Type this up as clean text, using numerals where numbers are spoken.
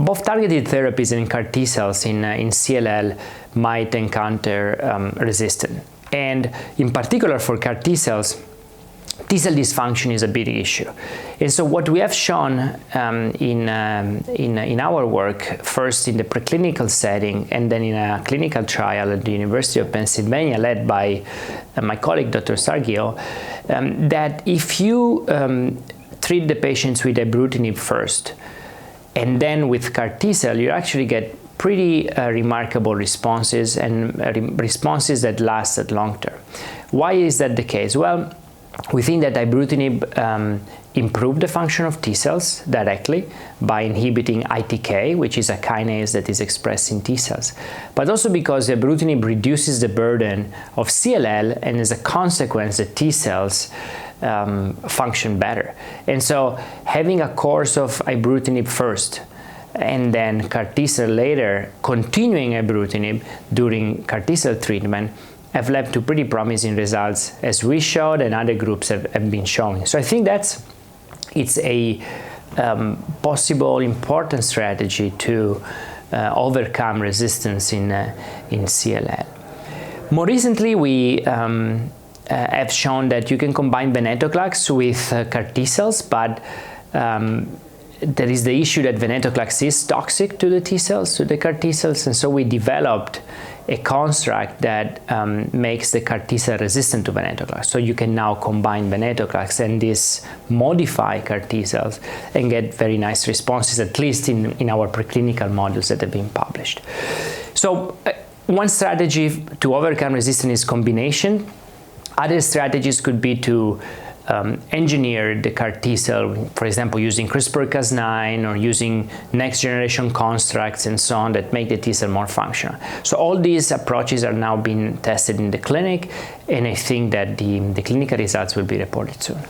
both targeted therapies and CAR T cells in CLL might encounter resistance. And in particular for CAR T cells, T cell dysfunction is a big issue. And so what we have shown in our work, first in the preclinical setting and then in a clinical trial at the University of Pennsylvania led by my colleague Dr. Sargio, that if you treat the patients with Ibrutinib first and then with CAR T cell, you actually get pretty remarkable responses and responses that last long term. Why is that the case? Well, we think that Ibrutinib improved the function of T cells directly by inhibiting ITK, which is a kinase that is expressed in T cells, but also because Ibrutinib reduces the burden of CLL, and as a consequence, the T cells function better. And so having a course of Ibrutinib first and then CAR T cell later, continuing Ibrutinib during CAR T cell treatment, have led to pretty promising results, as we showed and other groups have been showing. So I think it's a possible important strategy to overcome resistance in CLL. More recently, we have shown that you can combine Venetoclax with CAR T cells, but there is the issue that Venetoclax is toxic to the T cells, to the CAR T cells, and so we developed a construct that makes the CAR T cell resistant to Venetoclax. So you can now combine Venetoclax and this modify CAR T cells and get very nice responses, at least in our preclinical models that have been published. So one strategy to overcome resistance is combination. Other strategies could be to engineer the CAR T cell, for example, using CRISPR-Cas9 or using next generation constructs and so on that make the T cell more functional. So all these approaches are now being tested in the clinic, and I think that the clinical results will be reported soon.